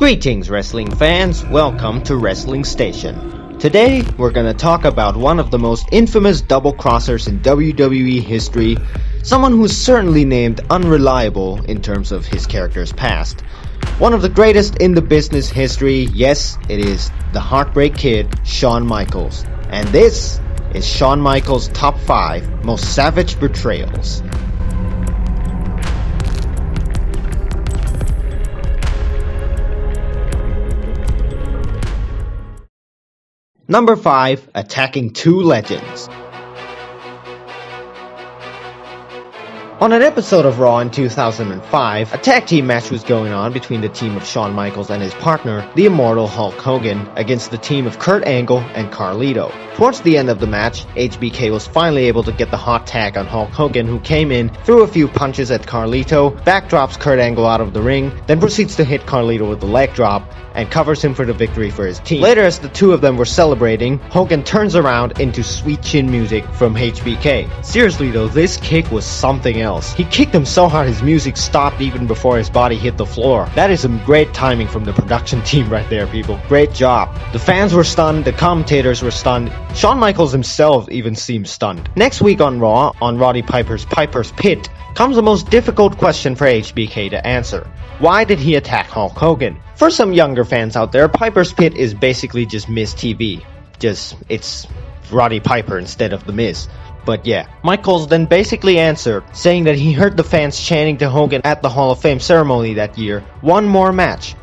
Greetings wrestling fans, welcome to Wrestling Station. Today we're gonna talk about one of the most infamous double crossers in WWE history, someone who's certainly named unreliable in terms of his character's past. One of the greatest in the business history, yes, it is the Heartbreak Kid, Shawn Michaels. And this is Shawn Michaels' top 5 most savage betrayals. Number 5. Attacking two legends. On an episode of Raw in 2005, a tag team match was going on between the team of Shawn Michaels and his partner, the immortal Hulk Hogan, against the team of Kurt Angle and Carlito. Towards the end of the match, HBK was finally able to get the hot tag on Hulk Hogan, who came in, threw a few punches at Carlito, backdrops Kurt Angle out of the ring, then proceeds to hit Carlito with the leg drop, and covers him for the victory for his team. Later, as the two of them were celebrating, Hogan turns around into sweet chin music from HBK. Seriously though, this kick was something else. He kicked him so hard his music stopped even before his body hit the floor. That is some great timing from the production team right there, people. Great job. The fans were stunned, the commentators were stunned, Shawn Michaels himself even seemed stunned. Next week on Raw, on Roddy Piper's Pit, comes the most difficult question for HBK to answer. Why did he attack Hulk Hogan? For some younger fans out there, Piper's Pit is basically just Miz TV. It's Roddy Piper instead of The Miz. But yeah, Michaels then basically answered, saying that he heard the fans chanting to Hogan at the Hall of Fame ceremony that year, one more match.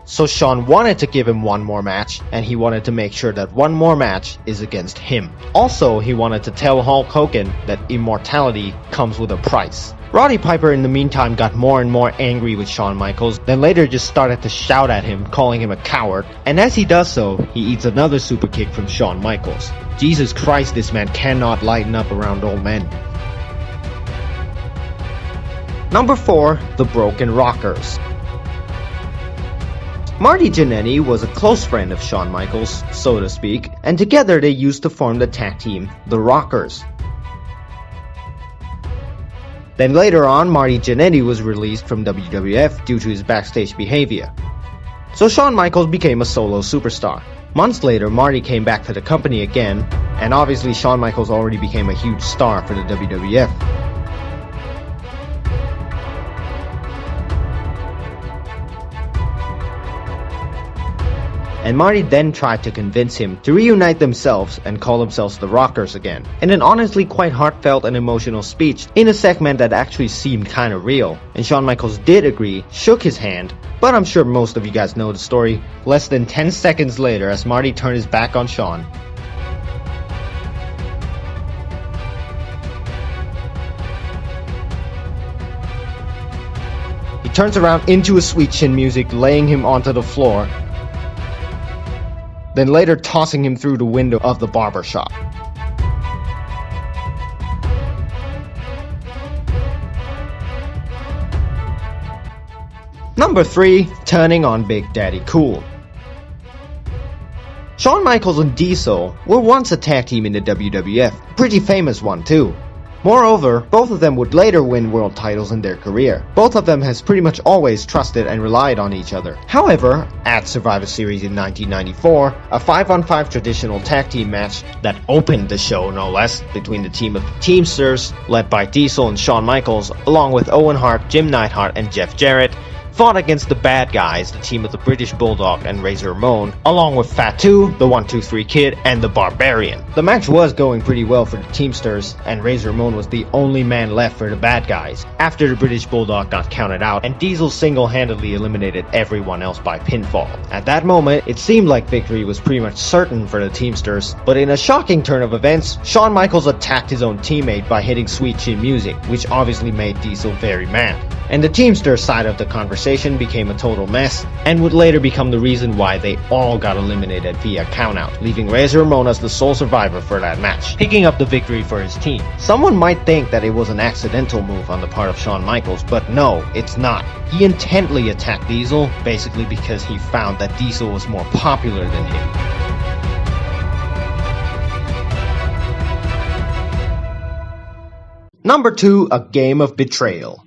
So Shawn wanted to give him one more match, and he wanted to make sure that one more match is against him. Also, he wanted to tell Hulk Hogan that immortality comes with a price. Roddy Piper in the meantime got more and more angry with Shawn Michaels, then later just started to shout at him, calling him a coward, and as he does so, he eats another super kick from Shawn Michaels. Jesus Christ, this man cannot lighten up around old men. Number 4. The Broken Rockers. Marty Jannetty was a close friend of Shawn Michaels, so to speak, and together they used to form the tag team, the Rockers. Then later on, Marty Jannetty was released from WWF due to his backstage behavior. So Shawn Michaels became a solo superstar. Months later, Marty came back to the company again, and obviously Shawn Michaels already became a huge star for the WWF. And Marty then tried to convince him to reunite themselves and call themselves the Rockers again, in an honestly quite heartfelt and emotional speech in a segment that actually seemed kinda real. And Shawn Michaels did agree, shook his hand, but I'm sure most of you guys know the story. Less than 10 seconds later, as Marty turned his back on Shawn, he turns around into a sweet chin music, laying him onto the floor, then later tossing him through the window of the barber shop. Number 3. Turning on Big Daddy Cool. Shawn Michaels and Diesel were once a tag team in the WWF, pretty famous one too. Moreover, both of them would later win world titles in their career. Both of them has pretty much always trusted and relied on each other. However, at Survivor Series in 1994, a 5-on-5 traditional tag team match that opened the show no less, between the team of the Teamsters, led by Diesel and Shawn Michaels, along with Owen Hart, Jim Neidhart, and Jeff Jarrett, fought against the Bad Guys, the team of the British Bulldog and Razor Ramon, along with Fatu, the 1-2-3 Kid, and the Barbarian. The match was going pretty well for the Teamsters, and Razor Ramon was the only man left for the Bad Guys, after the British Bulldog got counted out, and Diesel single-handedly eliminated everyone else by pinfall. At that moment, it seemed like victory was pretty much certain for the Teamsters, but in a shocking turn of events, Shawn Michaels attacked his own teammate by hitting Sweet Chin Music, which obviously made Diesel very mad. And the Teamsters side of the conversation became a total mess, and would later become the reason why they all got eliminated via countout, leaving Razor Ramon as the sole survivor for that match, picking up the victory for his team. Someone might think that it was an accidental move on the part of Shawn Michaels, but no, it's not. He intently attacked Diesel, basically because he found that Diesel was more popular than him. Number 2, a game of betrayal.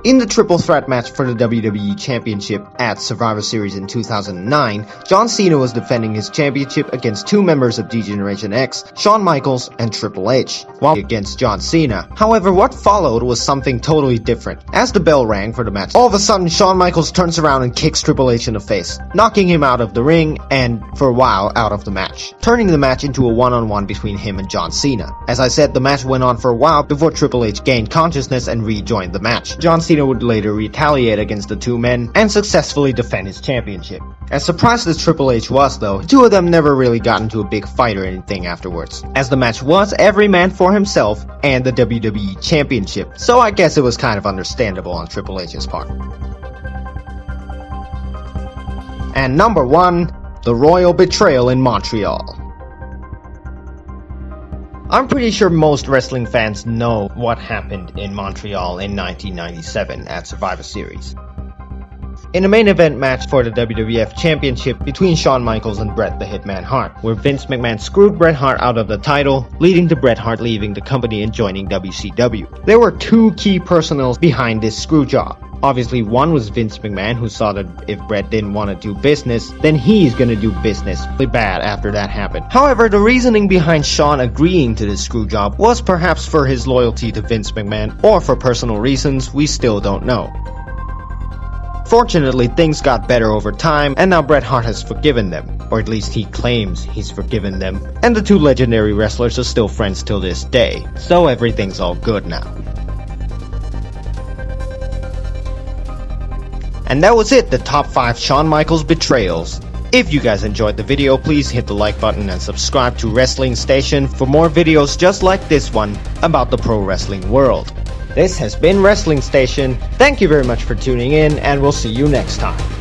In the triple threat match for the WWE Championship at Survivor Series in 2009, John Cena was defending his championship against two members of D-Generation X, Shawn Michaels and Triple H, while against John Cena. However, what followed was something totally different. As the bell rang for the match, all of a sudden Shawn Michaels turns around and kicks Triple H in the face, knocking him out of the ring and, for a while, out of the match, turning the match into a one-on-one between him and John Cena. As I said, the match went on for a while before Triple H gained consciousness and rejoined the match. John Cena would later retaliate against the two men and successfully defend his championship. As surprised as Triple H was though, the two of them never really got into a big fight or anything afterwards, as the match was every man for himself and the WWE Championship, so I guess it was kind of understandable on Triple H's part. And number 1, the Royal Betrayal in Montreal. I'm pretty sure most wrestling fans know what happened in Montreal in 1997 at Survivor Series. In a main event match for the WWF Championship between Shawn Michaels and Bret the Hitman Hart, where Vince McMahon screwed Bret Hart out of the title, leading to Bret Hart leaving the company and joining WCW. There were two key personals behind this screwjob. Obviously, one was Vince McMahon, who saw that if Bret didn't want to do business, then he's gonna do business really bad after that happened. However, the reasoning behind Shawn agreeing to this screwjob was perhaps for his loyalty to Vince McMahon, or for personal reasons we still don't know. Fortunately, things got better over time, and now Bret Hart has forgiven them, or at least he claims he's forgiven them, and the two legendary wrestlers are still friends till this day, so everything's all good now. And that was it, the top 5 Shawn Michaels betrayals. If you guys enjoyed the video, please hit the like button and subscribe to Wrestling Station for more videos just like this one about the pro wrestling world. This has been Wrestling Station. Thank you very much for tuning in, and we'll see you next time.